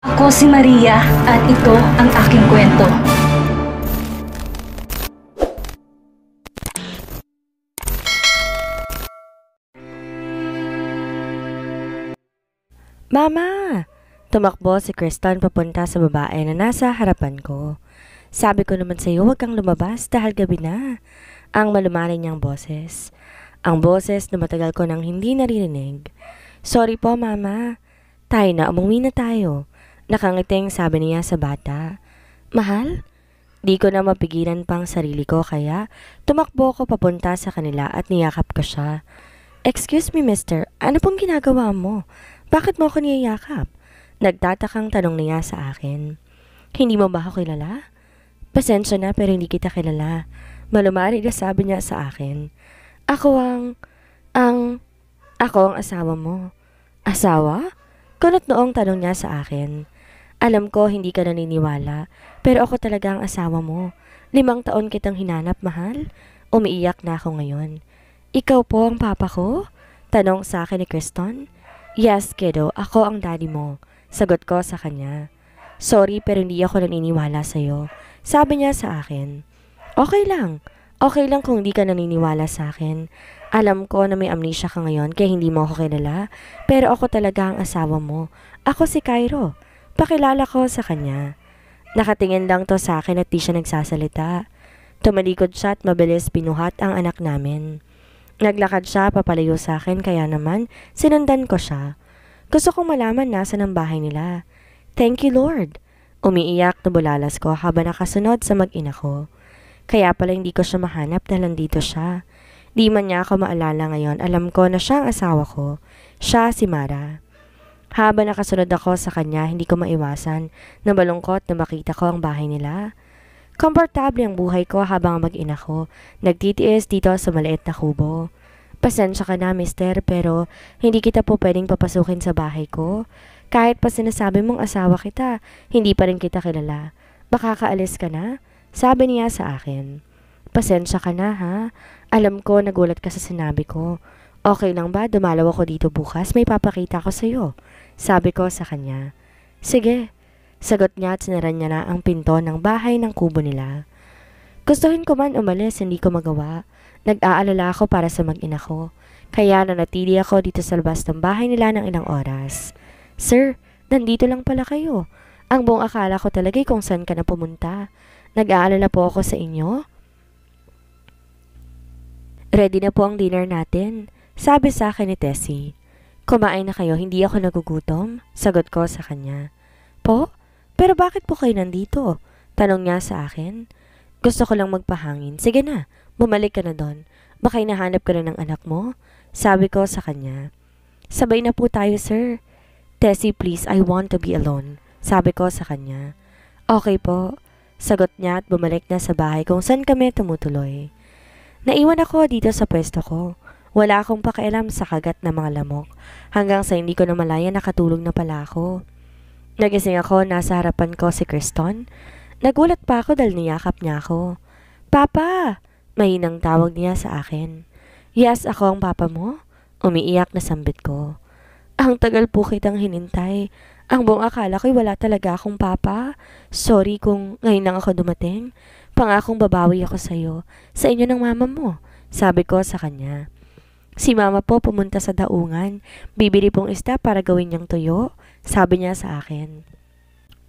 Ako si Maria at ito ang aking kwento. Mama! Tumakbo si Kriston papunta sa babae na nasa harapan ko. Sabi ko naman sa iyo, huwag kang lumabas dahil gabi na. Ang malumanay niyang boses. Ang boses na matagal ko nang hindi naririnig. Sorry po, Mama. Tayo na, umuwi na tayo. Nakangiting sabi niya sa bata. Mahal? Di ko na mapigilan pang sarili ko kaya tumakbo ko papunta sa kanila at niyakap ko siya. Excuse me, mister. Ano pong ginagawa mo? Bakit mo ako niyayakap? Nagtatakang tanong niya sa akin. Hindi mo ba ako kilala? Pasensya na pero hindi kita kilala. Malumari na sabi niya sa akin. Ako ang asawa mo. Asawa? Kunot noong tanong niya sa akin. Alam ko hindi ka naniniwala, pero ako talaga ang asawa mo. 5 taon kitang hinanap, mahal. Umiiyak na ako ngayon. Ikaw po ang papa ko? Tanong sa akin ni Kriston. Yes, kiddo, ako ang daddy mo. Sagot ko sa kanya. Sorry pero hindi ako naniniwala sa'yo. Sabi niya sa akin. Okay lang. Okay lang kung hindi ka naniniwala sa akin. Alam ko na may amnesia ka ngayon kaya hindi mo ako kilala. Pero ako talaga ang asawa mo. Ako si Cairo. Pakilala ko sa kanya. Nakatingin lang to sa akin at di siya nagsasalita. Tumalikod siya at mabilis binuhat ang anak namin. Naglakad siya papalayo sa akin kaya naman sinundan ko siya. Gusto kong malaman nasa ng bahay nila. Thank you, Lord. Umiiyak na bulalas ko habang nakasunod sa mag-ina ko. Kaya pala hindi ko siya mahanap dahil nandito siya. Di man niya ako maalala ngayon, alam ko na siya ang asawa ko. Siya si Mara. Habang nakasunod ako sa kanya, hindi ko maiwasan na malungkot na makita ko ang bahay nila. Komportable ang buhay ko habang mag-ina ko. Nagtitiis dito sa maliit na kubo. Pasensya ka na, mister, pero hindi kita po pwedeng papasukin sa bahay ko. Kahit pa sinasabi mong asawa kita, hindi pa rin kita kilala. Baka kaalis ka na? Sabi niya sa akin. Pasensya ka na, ha? Alam ko nagulat ka sa sinabi ko. Okay lang ba? Dumalaw ako dito bukas. May papakita ko sa'yo. Sabi ko sa kanya. Sige. Sagot niya at sinaran niya na ang pinto ng bahay ng kubo nila. Gustuhin ko man umalis, hindi ko magawa. Nag-aalala ako para sa mag-ina ko. Kaya nanatili ako dito sa labas ng bahay nila ng ilang oras. Sir, nandito lang pala kayo. Ang buong akala ko talaga kung saan ka na pumunta. Nag-aalala po ako sa inyo. Ready na po ang dinner natin. Sabi sa akin ni Tessie. Kumain na kayo, hindi ako nagugutom. Sagot ko sa kanya. Po? Pero bakit po kayo nandito? Tanong niya sa akin. Gusto ko lang magpahangin. Sige na, bumalik ka na doon. Baka hinahanap ka na ng anak mo? Sabi ko sa kanya. Sabay na po tayo, sir. Tessie, please, I want to be alone. Sabi ko sa kanya. Okay po. Sagot niya at bumalik na sa bahay kung saan kami tumutuloy. Naiwan ako dito sa pwesto ko. Wala akong pakialam sa kagat ng mga lamok. Hanggang sa hindi ko na malaya nakatulog na pala ako. Nagising ako, nasa harapan ko si Kriston. Nagulat pa ako dahil niyakap niya ako. Papa! Mahinang tawag niya sa akin. Yes, ako ang papa mo? Umiiyak na sambit ko. Ang tagal po kitang hinintay. Ang buong akala ko'y wala talaga akong papa. Sorry kung ngayon lang ako dumating. Pangakong babawi ako sa'yo. Sa inyo ng mama mo. Sabi ko sa kanya. Si mama po pumunta sa daungan. Bibili pong isda para gawin niyang tuyo. Sabi niya sa akin.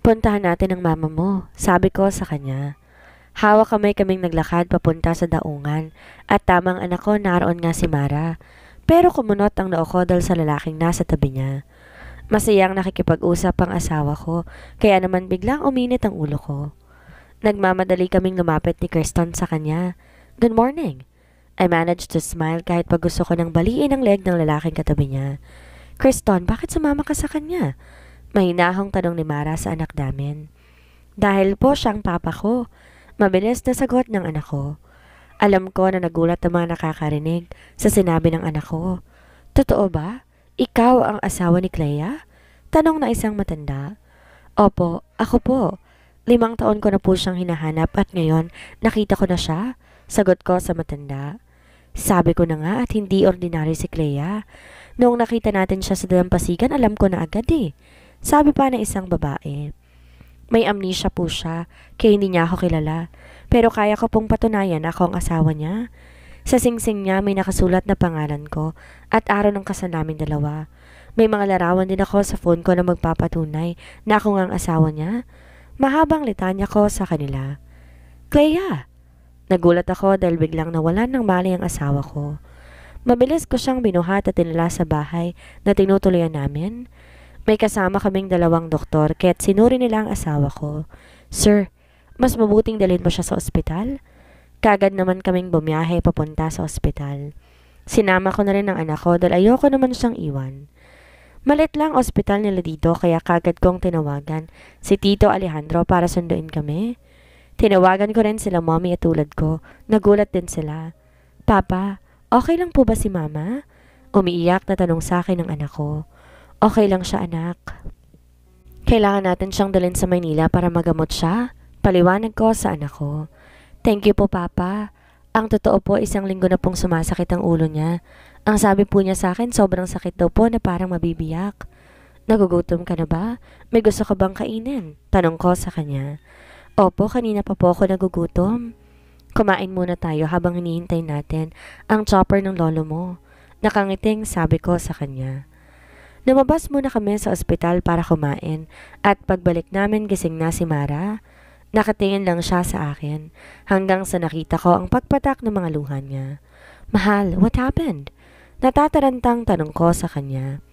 Puntahan natin ang mama mo, sabi ko sa kanya. Hawak kaming naglakad papunta sa daungan at tamang anak ko naroon nga si Mara. Pero kumunot ang noo ko dahil sa lalaking nasa tabi niya. Masayang nakikipag-usap ang asawa ko, kaya naman biglang uminit ang ulo ko. Nagmamadali kaming lumapit ni Kriston sa kanya. Good morning. I managed to smile kahit pag gusto ko nang baliin ang leg ng lalaking katabi niya. Kriston, bakit sumama ka sa kanya? Mahinahong tanong ni Mara sa anak namin. Dahil po siyang papa ko. Mabilis na sagot ng anak ko. Alam ko na nagulat ang mga nakakarinig sa sinabi ng anak ko. Totoo ba? Ikaw ang asawa ni Clea? Tanong na isang matanda. Opo, ako po. 5 taon ko na po siyang hinahanap at ngayon nakita ko na siya. Sagot ko sa matanda. Sabi ko na nga at hindi ordinary si Clea. Noong nakita natin siya sa dalampasigan, alam ko na agad eh. Sabi pa ng isang babae. May amnesia po siya, kaya hindi niya ako kilala. Pero kaya ko pong patunayan na ako ang asawa niya. Sa singsing niya may nakasulat na pangalan ko at araw ng kasal namin dalawa. May mga larawan din ako sa phone ko na magpapatunay na ako ang asawa niya. Mahabang litanya ko sa kanila. Clea! Nagulat ako dahil biglang nawalan ng malay ang asawa ko. Mabilis ko siyang binuhat at tinala sa bahay na tinutuloyan namin. May kasama kaming 2 doktor kaya't sinuri nila ang asawa ko. Sir, mas mabuting dalhin mo siya sa ospital? Kagad naman kaming bumiyahe papunta sa ospital. Sinama ko na rin ang anak ko dahil ayoko naman siyang iwan. Malit lang ospital nila dito kaya kagad kong tinawagan si Tito Alejandro para sunduin kami. Tinawagan ko rin sila mommy at tulad ko. Nagulat din sila. Papa, okay lang po ba si mama? Umiiyak na tanong sa akin ng anak ko. Okay lang siya anak. Kailangan natin siyang dalhin sa Maynila para magamot siya. Paliwanag ko sa anak ko. Thank you po papa. Ang totoo po 1 linggo na pong sumasakit ang ulo niya. Ang sabi po niya sa akin sobrang sakit daw po na parang mabibiyak. Nagugutom ka na ba? May gusto ka bang kainin? Tanong ko sa kanya. Opo, kanina pa po ako nagugutom. Kumain muna tayo habang hinihintay natin ang chopper ng lolo mo. Nakangiting sabi ko sa kanya. Lumabas muna kami sa ospital para kumain at pagbalik namin gising na si Mara. Nakatingin lang siya sa akin hanggang sa nakita ko ang pagpatak ng mga luha niya. Mahal, what happened? Natatarantang tanong ko sa kanya.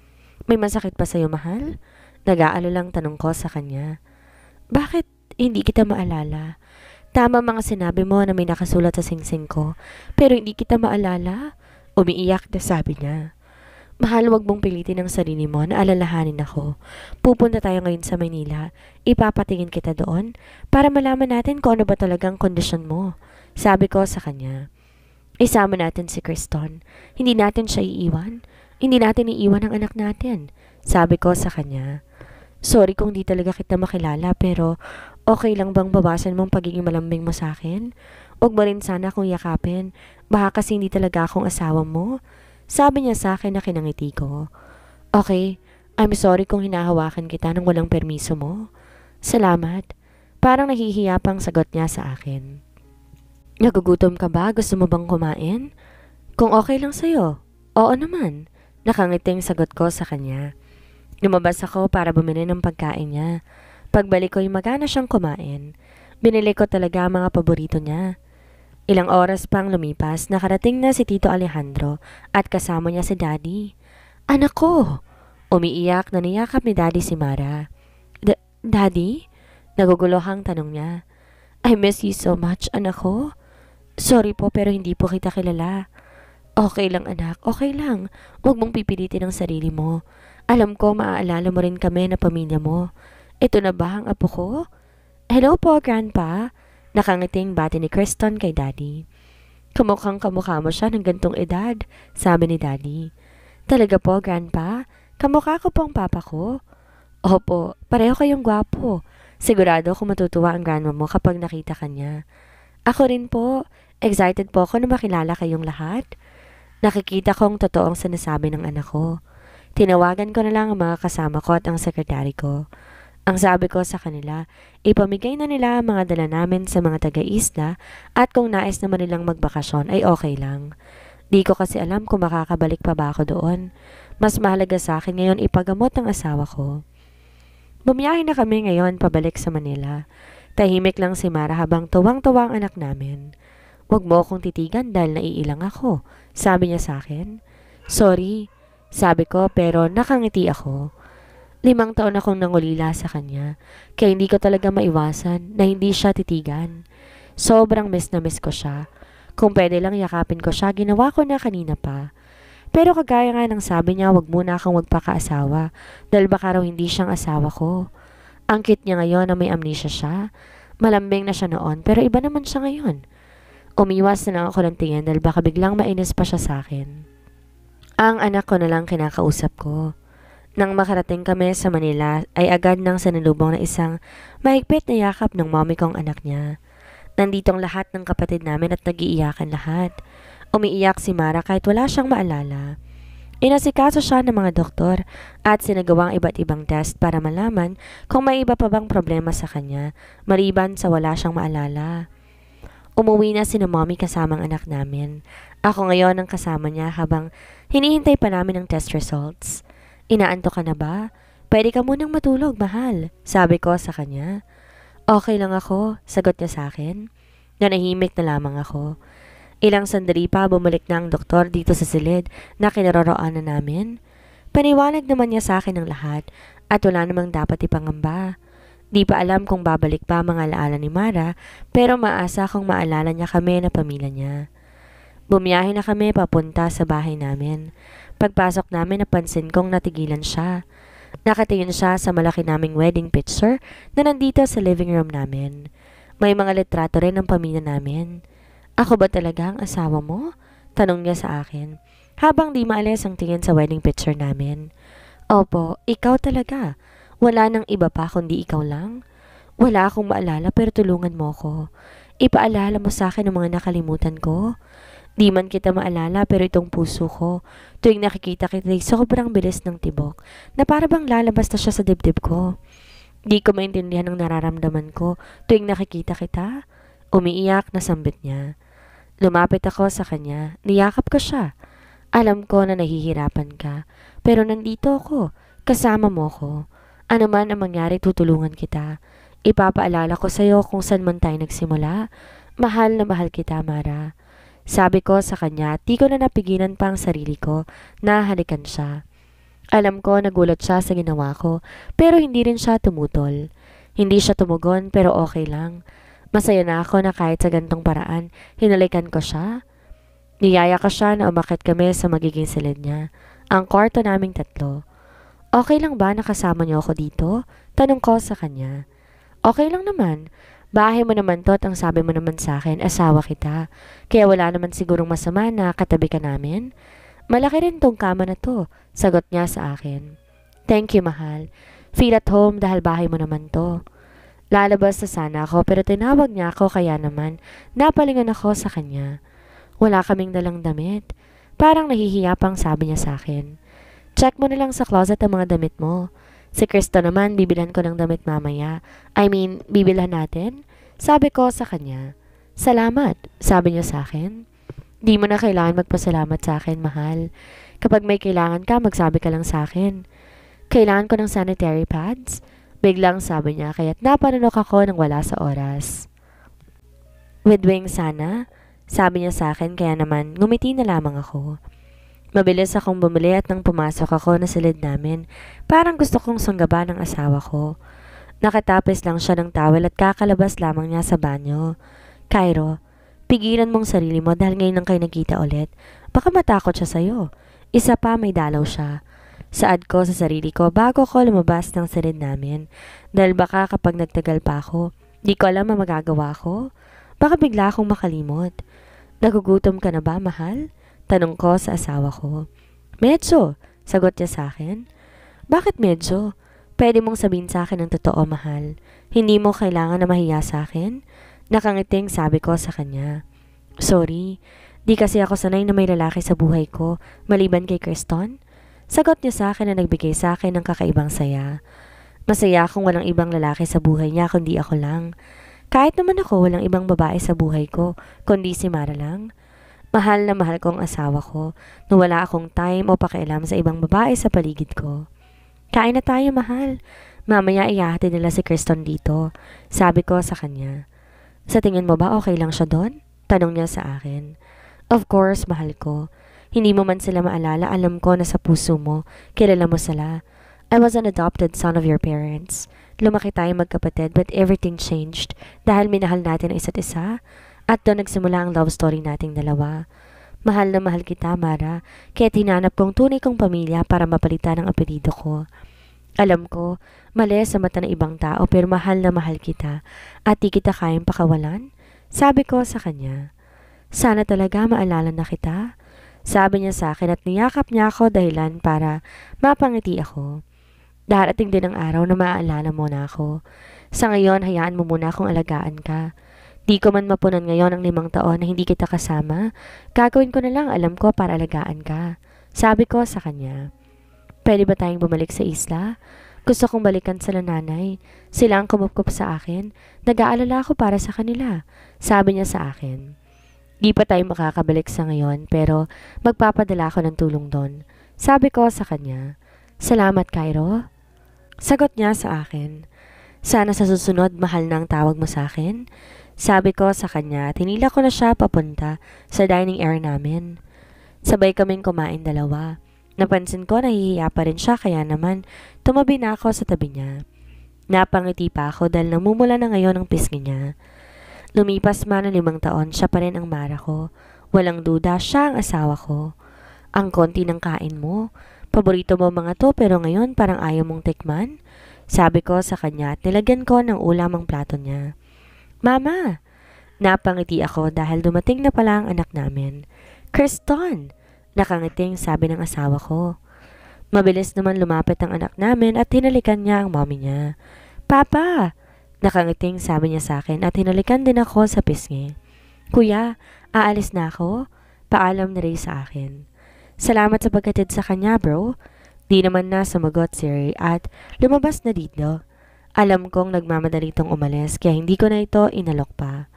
May masakit pa sa'yo, mahal? Nag-aalalang tanong ko sa kanya. Bakit hindi kita maalala? Tama mga sinabi mo na may nakasulat sa singsing ko, pero hindi kita maalala? Umiiyak na sabi niya. Mahal, wag mong pilitin ang sarili mo na alalahanin ako. Pupunta tayo ngayon sa Maynila. Ipapatingin kita doon para malaman natin kung ano ba talagang kondisyon mo. Sabi ko sa kanya. Isama natin si Criston. Hindi natin siya iiwan. Hindi natin iiwan ang anak natin. Sabi ko sa kanya. Sorry kung di talaga kita makilala pero okay lang bang bawasan mong pagiging malambing mo sa akin? Huwag mo rin sana akong yakapin. Baka kasi hindi talaga akong asawa mo. Sabi niya sa akin na kinangiti ko. Okay, I'm sorry kung hinahawakan kita nang walang permiso mo. Salamat. Parang nahihiya pang sagot niya sa akin. Nagugutom ka ba? Gusto mo bang kumain? Kung okay lang sa'yo. Oo naman. Nakangiting sagot ko sa kanya. Lumabas ako para bumili ng pagkain niya. Pagbalik ko ay magana siyang kumain. Binili ko talaga ang mga paborito niya. Ilang oras pang lumipas, nakarating na si Tito Alejandro at kasama niya si Daddy. Anak ko! Umiiyak na niyakap ni Daddy si Mara. Daddy? Nagugulohang tanong niya. I miss you so much, anak ko. Sorry po pero hindi po kita kilala. Okay lang anak, okay lang. Huwag mong pipilitin ang sarili mo. Alam ko maaalala mo rin kami na pamilya mo. Ito na ba ang apo ko? Hello po, Grandpa. Nakangiting bati ni Criston kay Daddy. Kamukhang kamukha mo siya ng gantong edad, sabi ni Daddy. Talaga po, Grandpa? Kamukha ko po ang papa ko? Opo, pareho kayong gwapo. Sigurado kung matutuwa ang grandma mo kapag nakita ka niya. Ako rin po. Excited po ako na makilala kayong lahat. Nakikita kong totoong sinasabi ng anak ko. Tinawagan ko na lang ang mga kasama ko at ang sekretary ko. Ang sabi ko sa kanila, ipamigay na nila ang mga dala namin sa mga taga-isla at kung nais naman nilang magbakasyon ay okay lang. Di ko kasi alam kung makakabalik pa ba ako doon. Mas mahalaga sa akin ngayon ipagamot ang asawa ko. Bumiyahe na kami ngayon pabalik sa Manila. Tahimik lang si Mara habang tuwang-tuwa ang anak namin. Huwag mo akong titigan dahil naiilang ako, sabi niya sa akin. Sorry, sabi ko pero nakangiti ako. 5 taon akong nangulila sa kanya, kaya hindi ko talaga maiwasan na hindi siya titigan. Sobrang miss na miss ko siya. Kung pwede lang yakapin ko siya, ginawa ko na kanina pa. Pero kagaya nga ng sabi niya, wag muna akong magpakaasawa dahil baka raw hindi siyang asawa ko. Ang cute niya ngayon na may amnesia siya. Malambing na siya noon pero iba naman siya ngayon. Umiwas na lang ako ng tingin dahil baka biglang mainis pa siya sa akin. Ang anak ko na lang kinakausap ko. Nang makarating kami sa Manila ay agad nang sinalubong na isang mahigpit na yakap ng mommy kong anak niya. Nanditong lahat ng kapatid namin at nag-iiyakan lahat. Umiiyak si Mara kahit wala siyang maalala. Inasikaso siya ng mga doktor at sinagawang iba't ibang test para malaman kung may iba pa bang problema sa kanya, maliban sa wala siyang maalala. Umuwi na si Mommy kasamang anak namin. Ako ngayon ang kasama niya habang hinihintay pa namin ang test results. Inaantok ka na ba? Pwede ka munang matulog, mahal, sabi ko sa kanya. Okay lang ako, sagot niya sa akin. Nanahimik na lamang ako. Ilang sandali pa bumalik na ang doktor dito sa silid na kinaroroonan namin. Paniwalag naman niya sa akin ang lahat at wala namang dapat ipangamba. Di pa alam kung babalik pa mga alaala ni Mara pero maasa kung maalala niya kami na pamilya niya. Bumiyahe na kami papunta sa bahay namin. Pagpasok namin napansin kong natigilan siya. Nakatingin siya sa malaki naming wedding picture na nandito sa living room namin. May mga litrato rin ng pamilya namin. Ako ba talaga ang asawa mo? Tanong niya sa akin, habang di maalis ang tingin sa wedding picture namin. Opo, ikaw talaga. Wala nang iba pa kundi ikaw lang. Wala akong maalala pero tulungan mo ko. Ipaalala mo sa akin ang mga nakalimutan ko. Di man kita maalala pero itong puso ko, tuwing nakikita kita sobrang bilis ng tibok, na para bang lalabas na siya sa dibdib ko. Di ko maintindihan ang nararamdaman ko tuwing nakikita kita. Umiiyak na sambit niya. Lumapit ako sa kanya, niyakap ko siya. Alam ko na nahihirapan ka, pero nandito ako, kasama mo ko. Ano man ang mangyari tutulungan kita. Ipapaalala ko sa'yo kung saan man tayo nagsimula. Mahal na mahal kita, Mara. Sabi ko sa kanya, di ko na napigilan pa ang sarili ko na halikan siya. Alam ko nagulat siya sa ginawa ko, pero hindi rin siya tumutol. Hindi siya tumugon pero okay lang. Masaya na ako na kahit sa gantong paraan, hinalikan ko siya. Niyaya ko siya na umakyat kami sa magiging silid niya. Ang kwarto naming tatlo. Okay lang ba nakasama niyo ako dito? Tanong ko sa kanya. Okay lang naman. Bahay mo naman to at ang sabi mo naman sa akin, asawa kita. Kaya wala naman sigurong masama na katabi ka namin. Malaki rin tong kama na to, sagot niya sa akin. Thank you, mahal. Feel at home dahil bahay mo naman to. Lalabas na sana ako pero tinawag niya ako kaya naman napalingon ako sa kanya. Wala kaming dalang damit. Parang nahihiya pang sabi niya sa akin. Check mo na lang sa closet ang mga damit mo. Si Kristo naman bibilhan ko ng damit mamaya. Bibilhan natin? Sabi ko sa kanya. Salamat, sabi niya sa akin. Di mo na kailangan magpasalamat sa akin, mahal. Kapag may kailangan ka, magsabi ka lang sa akin. Kailangan ko ng sanitary pads? Biglang sabi niya kaya't napanunok ako nang wala sa oras. With wings sana? Sabi niya sa akin kaya naman ngumiti na lamang ako. Mabilis akong bumili at nang pumasok ako na silid namin, parang gusto kong sanggaban ng asawa ko. Nakatapis lang siya ng towel at kakalabas lamang niya sa banyo. Cairo, pigilan mong sarili mo dahil ngayon lang kayo nagkita ulit. Baka matakot siya sa'yo. Isa pa may dalaw siya. Saad ko sa sarili ko bago ko lumabas ng silid namin dahil baka kapag nagtagal pa ako, di ko alam ang magagawa ko. Baka bigla akong makalimot. Nagugutom ka na ba, mahal? Tanong ko sa asawa ko. Medyo, sagot niya sa akin. Bakit medyo? Pwede mong sabihin sa akin ang totoo, mahal. Hindi mo kailangan na mahiya sa akin? Nakangiting sabi ko sa kanya. Sorry, di kasi ako sanay na may lalaki sa buhay ko, maliban kay Kriston. Sagot niya sa akin na nagbigay sa akin ng kakaibang saya. Masaya akong walang ibang lalaki sa buhay niya kundi ako lang. Kahit naman ako walang ibang babae sa buhay ko kundi si Mara lang. Mahal na mahal ko ang asawa ko na wala akong time o pakialam sa ibang babae sa paligid ko. Kain na tayo, mahal. Mamaya iyahatid nila si Kriston dito. Sabi ko sa kanya. Sa tingin mo ba okay lang siya doon? Tanong niya sa akin. Of course, mahal ko. Hindi mo man sila maalala, alam ko na sa puso mo, kilala mo sila. I was an adopted son of your parents. Lumaki tayo magkapatid but everything changed dahil minahal natin ang isa't isa at doon nagsimula ang love story nating dalawa. Mahal na mahal kita, Mara, kaya hinanap kong tunay kong pamilya para mapalitan ang apelido ko. Alam ko, mali sa mata ng ibang tao pero mahal na mahal kita at di kita kayang pakawalan. Sabi ko sa kanya. Sana talaga maalala na kita. Sabi niya sa akin at niyakap niya ako dahilan para mapangiti ako. Darating din ang araw na maaalala mo na ako. Sa ngayon, hayaan mo muna akong alagaan ka. Di ko man mapunan ngayon ang 5 taon na hindi kita kasama. Gagawin ko na lang alam ko para alagaan ka. Sabi ko sa kanya, pwede ba tayong bumalik sa isla? Gusto kong balikan sila nanay. Sila ang kumupkup sa akin. Nag-aalala ako para sa kanila. Sabi niya sa akin. Di pa tayo makakabalik sa ngayon pero magpapadala ako ng tulong doon. Sabi ko sa kanya, salamat Cairo. Sagot niya sa akin, sana sa susunod mahal na ang tawag mo sa akin. Sabi ko sa kanya, tinila ko na siya papunta sa dining area namin. Sabay kaming kumain dalawa. Napansin ko nahihiya pa rin siya kaya naman tumabi na ako sa tabi niya. Napangiti pa ako dahil namumula na ngayon ang pisngi niya. Lumipas man ng 5 taon, siya pa rin ang Mara ko. Walang duda, siya ang asawa ko. Ang konti ng kain mo. Paborito mo mga to pero ngayon parang ayaw mong tikman. Sabi ko sa kanya at nilagyan ko ng ulam ang plato niya. Mama! Napangiti ako dahil dumating na pala ang anak namin. Kriston! Nakangiting sabi ng asawa ko. Mabilis naman lumapit ang anak namin at hinalikan niya ang mommy niya. Papa! Nakangiting sabi niya sa akin at hinalikan din ako sa pisngi. Kuya, aalis na ako? Paalam na rin sa akin. Salamat sa pagkatid sa kanya bro. Di naman na sumagot si Ray at lumabas na dito. Alam kong nagmamadali itong umalis kaya hindi ko na ito inalok pa.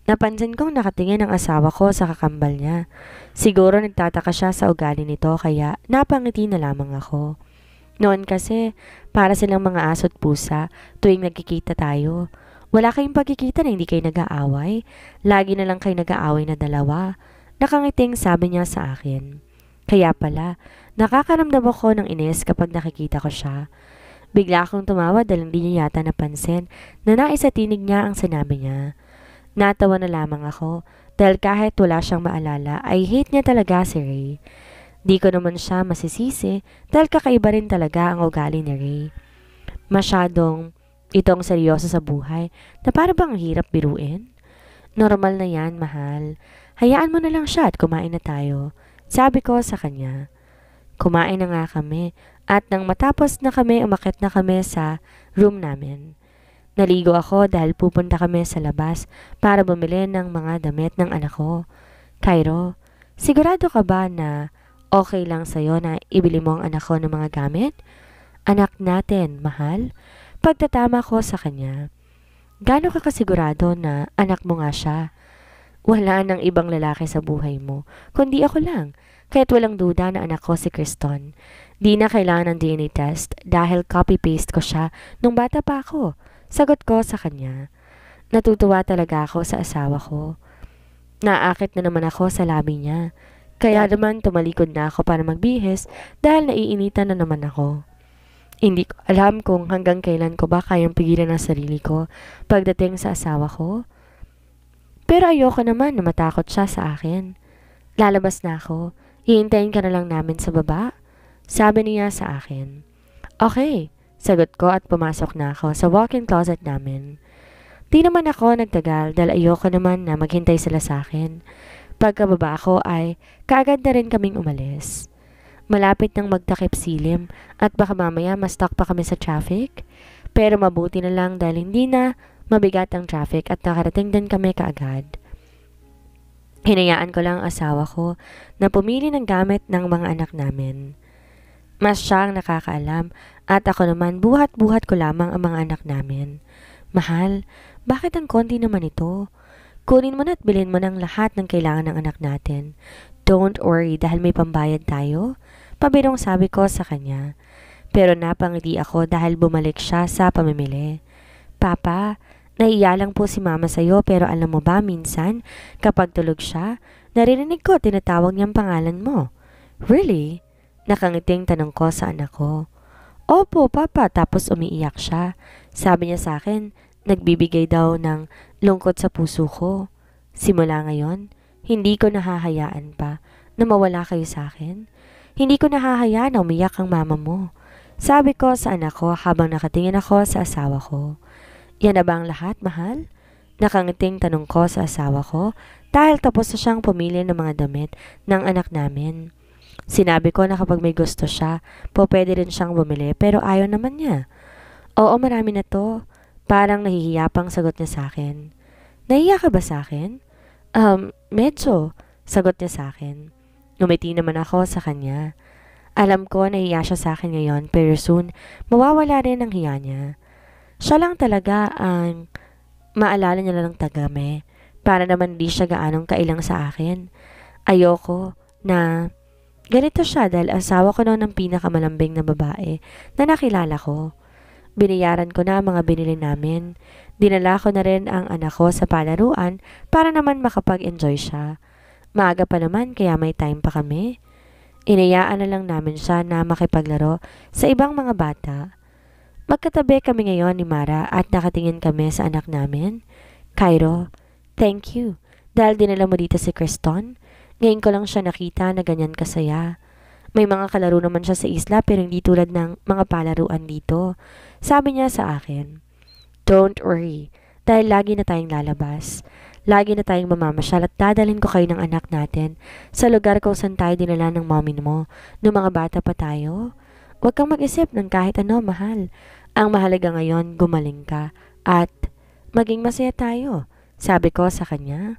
Napansin kong nakatingin ang asawa ko sa kakambal niya. Siguro nagtataka siya sa ugali nito kaya napangiti na lamang ako. Noon kasi, para silang mga aso't pusa tuwing nagkikita tayo. Wala kayong pagkikita na hindi kayo nag-aaway. Lagi na lang kayo nag-aaway na dalawa. Nakangiting sabi niya sa akin. Kaya pala, nakakaramdam ako ng inis kapag nakikita ko siya. Bigla akong tumawa dahil hindi niya yata napansin na naisatinig niya ang sinabi niya. Natawa na lamang ako dahil kahit wala siyang maalala ay hate niya talaga si Ray. Di ko naman siya masisisi dahil kakaiba rin talaga ang ugali ni Ray. Masyadong itong seryoso sa buhay na para bang hirap biruin. Normal na yan, mahal. Hayaan mo na lang siya at kumain na tayo. Sabi ko sa kanya. Kumain na nga kami at nang matapos na kami umakyat na kami sa room namin. Naligo ako dahil pupunta kami sa labas para bumili ng mga damit ng anak ko. Cairo, sigurado ka ba na okay lang sa'yo na ibili mo ang anak ko ng mga gamit? Anak natin, mahal. Pagtatama ko sa kanya. Gaano ka kasigurado na anak mo nga siya? Wala nang ibang lalaki sa buhay mo, kundi ako lang. Kaya't walang duda na anak ko si Kriston. Di na kailangan ng DNA test dahil copy-paste ko siya nung bata pa ako. Sagot ko sa kanya. Natutuwa talaga ako sa asawa ko. Naakit na naman ako sa labi niya. Kaya naman tumalikod na ako para magbihis dahil naiinitan na naman ako. Hindi ko alam kung hanggang kailan ko ba kayang pigilan ang sarili ko pagdating sa asawa ko. Pero ayoko naman na matakot siya sa akin. Lalabas na ako. Hihintayin ka na lang namin sa baba. Sabi niya sa akin. Okay. Sagot ko at pumasok na ako sa walk-in closet namin. Di naman ako nagtagal dahil ayoko naman na maghintay sila sa akin. Pagkababa ko ay kaagad na rin kaming umalis. Malapit nang magtakip silim at baka mamaya ma-stuck pa kami sa traffic. Pero mabuti na lang dahil hindi na mabigat ang traffic at nakarating din kami kaagad. Hinayaan ko lang ang asawa ko na pumili ng gamit ng mga anak namin. Mas siya ang nakakaalam at ako naman buhat-buhat ko lamang ang mga anak namin. Mahal, bakit ang konti naman ito? Kunin mo na at bilhin mo ng lahat ng kailangan ng anak natin. Don't worry dahil may pambayad tayo. Pabirong sabi ko sa kanya. Pero napangiti ako dahil bumalik siya sa pamimili. Papa, naiiya lang po si mama sa'yo pero alam mo ba minsan kapag tulog siya, naririnig ko tinatawag niyang pangalan mo. Really? Nakangiting tanong ko sa anak ko. Opo, papa, tapos umiiyak siya. Sabi niya sa akin, nagbibigay daw ng lungkot sa puso ko. Simula ngayon, hindi ko nahahayaan pa na mawala kayo sa akin. Hindi ko nahahayaan na umiyak ang mama mo. Sabi ko sa anak ko habang nakatingin ako sa asawa ko. Yan na ba ang lahat, mahal? Nakangiting tanong ko sa asawa ko dahil tapos na siyang pumili ng mga damit ng anak namin. Sinabi ko na kapag may gusto siya, pwede rin siyang bumili pero ayaw naman niya. Oo, marami na to. Parang nahihiya pang sagot niya sa akin. Nahiya ka ba sa akin? Medyo, sagot niya sa akin. Ngumiti naman ako sa kanya. Alam ko nahiya siya sa akin ngayon pero soon mawawala rin ang hiya niya. Siya lang talaga ang maalala niya lang tagame para naman di siya gaanong kailang sa akin. Ayoko na ganito siya dahil asawa ko noon ng pinakamalambing na babae na nakilala ko. Binayaran ko na ang mga binili namin. Dinala ko na rin ang anak ko sa palaruan para naman makapag-enjoy siya. Maaga pa naman kaya may time pa kami. Inayaan na lang namin siya na makipaglaro sa ibang mga bata. Magkatabi kami ngayon ni Mara at nakatingin kami sa anak namin. Cairo, thank you. Dahil dinala mo dito si Criston. Ngayon ko lang siya nakita na ganyan kasaya. May mga kalaro naman siya sa isla pero hindi tulad ng mga palaruan dito. Sabi niya sa akin, don't worry, dahil lagi na tayong lalabas. Lagi na tayong mamamasyal at dadalhin ko kayo ng anak natin sa lugar kung saan tayo dinala ng mommy mo noong mga bata pa tayo. Huwag kang mag-isip ng kahit ano, mahal. Ang mahalaga ngayon, gumaling ka at maging masaya tayo. Sabi ko sa kanya,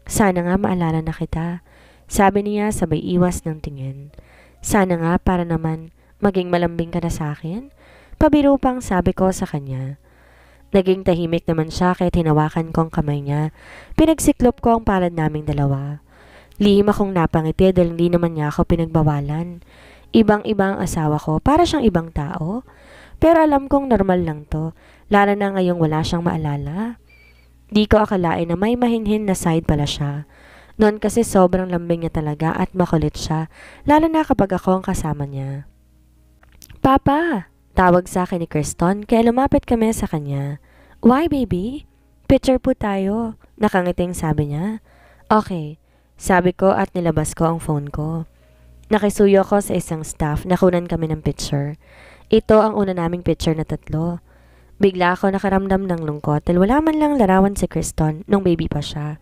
sana nga maalala na kita. Sabi niya sabay iwas ng tingin. Sana nga para naman maging malambing ka na sa akin. Pabiro pang sabi ko sa kanya. Naging tahimik naman siya kaya tinawakan ko ang kamay niya. Pinagsiklop ko ang palad naming dalawa. Lihim akong napangiti dahil hindi naman niya ako pinagbawalan. Ibang-ibang asawa ko para siyang ibang tao. Pero alam kong normal lang to, lalo na ngayong wala siyang maalala. Di ko akalain na may mahinhin na side pala siya. Noon kasi sobrang lambing niya talaga at makulit siya, lalo na kapag ako ang kasama niya. Papa! Tawag sa akin ni Criston kaya lumapit kami sa kanya. Why baby? Picture po tayo. Nakangiting sabi niya. Okay, sabi ko at nilabas ko ang phone ko. Nakisuyo ko sa isang staff na kunan kami ng picture. Ito ang una naming picture na 3. Bigla ako nakaramdam ng lungkot dahil wala man lang larawan si Criston nung baby pa siya.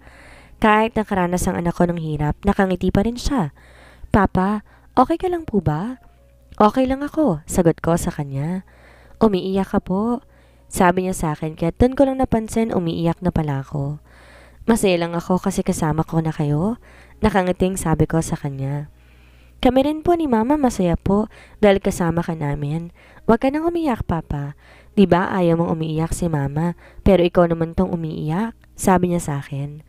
Kahit nakaranas ang anak ko ng hirap, nakangiti pa rin siya. Papa, okay ka lang po ba? Okay lang ako, sagot ko sa kanya. Umiiyak ka po. Sabi niya sa akin kaya doon ko lang napansin umiiyak na pala ako. Masaya lang ako kasi kasama ko na kayo. Nakangiting sabi ko sa kanya. Kami rin po ni Mama masaya po dahil kasama ka namin. Huwag ka nang umiyak, Papa. Diba ayaw mong umiiyak si Mama pero ikaw naman tong umiiyak? Sabi niya sa akin.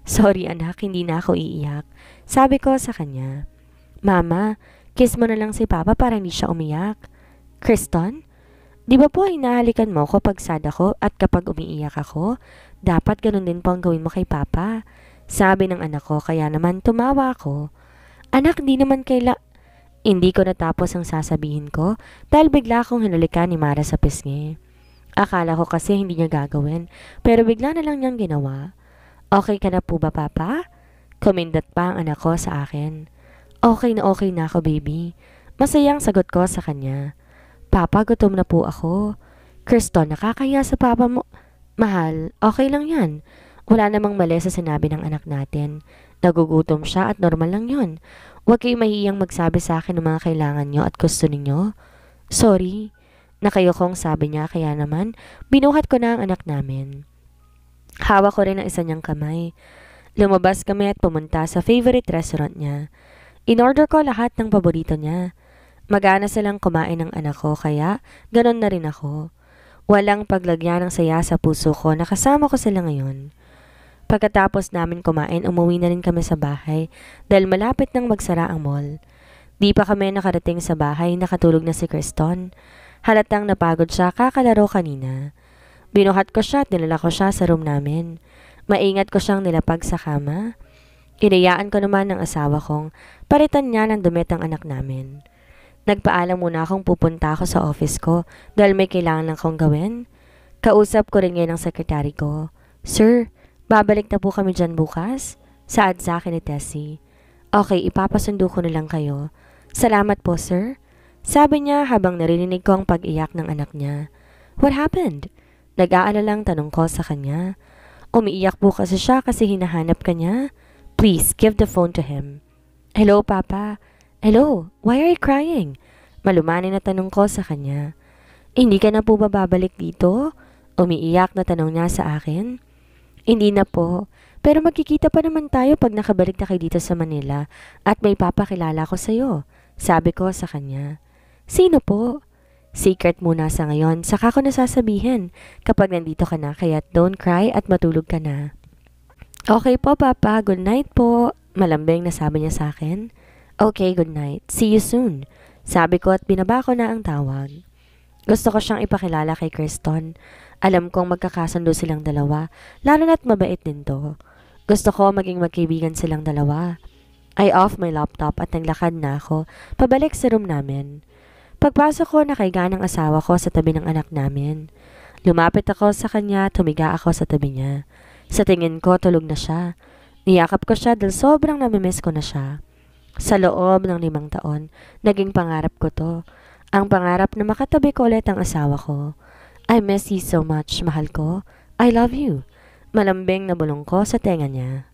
Sorry anak, hindi na ako iiyak. Sabi ko sa kanya. Mama, kiss mo na lang si Papa para hindi siya umiyak. Criston, di ba po hinahalikan mo ko pag sad ako at kapag umiiyak ako? Dapat ganun din po ang gawin mo kay Papa. Sabi ng anak ko kaya naman tumawa ako. Anak, Hindi ko natapos ang sasabihin ko dahil bigla akong hinalikan ni Mara sa pisngi. Akala ko kasi hindi niya gagawin pero bigla na lang niyang ginawa. Okay ka na po ba Papa? Kumindat pa ang anak ko sa akin. Okay na ako baby. Masayang sagot ko sa kanya. Papa, gutom na po ako. Criston, nakakaya sa papa mo. Mahal, okay lang yan. Wala namang mali sa sinabi ng anak natin. Nagugutom siya at normal lang yun. Huwag kayo mahiyang magsabi sa akin ng mga kailangan nyo at gusto ninyo. Sorry. Nakayokong sabi niya kaya naman binuhat ko na ang anak namin. Hawak ko rin ang isa niyang kamay. Lumabas kami at pumunta sa favorite restaurant niya. In-order ko lahat ng paborito niya. Magana silang kumain ng anak ko kaya ganon na rin ako. Walang paglagyan ng saya sa puso ko na kasama ko sila ngayon. Pagkatapos namin kumain, umuwi na rin kami sa bahay dahil malapit nang magsara ang mall. Di pa kami nakarating sa bahay, nakatulog na si Criston. Halatang napagod siya kakalaro kanina. Binuhat ko siya at nilala ko siya sa room namin. Maingat ko siyang nilapag sa kama. Inayaan ko naman ng asawa kong palitan niya ng damit ang anak namin. Nagpaalam muna akong pupunta ako sa office ko dahil may kailangan lang akong gawin. Kausap ko rin ngayon ang sekretary ko. Sir, babalik na po kami dyan bukas? Saad sa akin ni Tessie. Okay, ipapasundo ko na lang kayo. Salamat po, sir. Sabi niya habang narinig ko ang pag-iyak ng anak niya. What happened? Nag-aalalang tanong ko sa kanya. Umiiyak po kasi siya kasi hinahanap ka niya. Please, give the phone to him. Hello, Papa. Hello, why are you crying? Malumanay na tanong ko sa kanya. Hindi ka na po ba babalik dito? Umiiyak na tanong niya sa akin. Hindi na po, Pero magkikita pa naman tayo pag nakabalik na kayo dito sa Manila at may papakilala ko sa'yo. Sabi ko sa kanya. Sino po? Secret muna sa ngayon, saka ko nasasabihin kapag nandito ka na, kaya don't cry at matulog ka na. Okay po, Papa. Good night po. Malambing na sabi niya sa akin. Okay, good night. See you soon. Sabi ko at binaba ko na ang tawag. Gusto ko siyang ipakilala kay Kriston. Alam kong magkakasundo silang dalawa, lalo na't mabait din to. Gusto ko maging magkaibigan silang dalawa. I off my laptop at naglakad na ako, pabalik sa room namin. Pagpasok ko, nakaiga ng asawa ko sa tabi ng anak namin. Lumapit ako sa kanya, tumiga ako sa tabi niya. Sa tingin ko, tulog na siya. Niyakap ko siya dahil sobrang namimiss ko na siya. Sa loob ng 5 taon, naging pangarap ko to. Ang pangarap na makatabi ko ulit ang asawa ko. I miss you so much, mahal ko. I love you. Malambing na bulong ko sa tenga niya.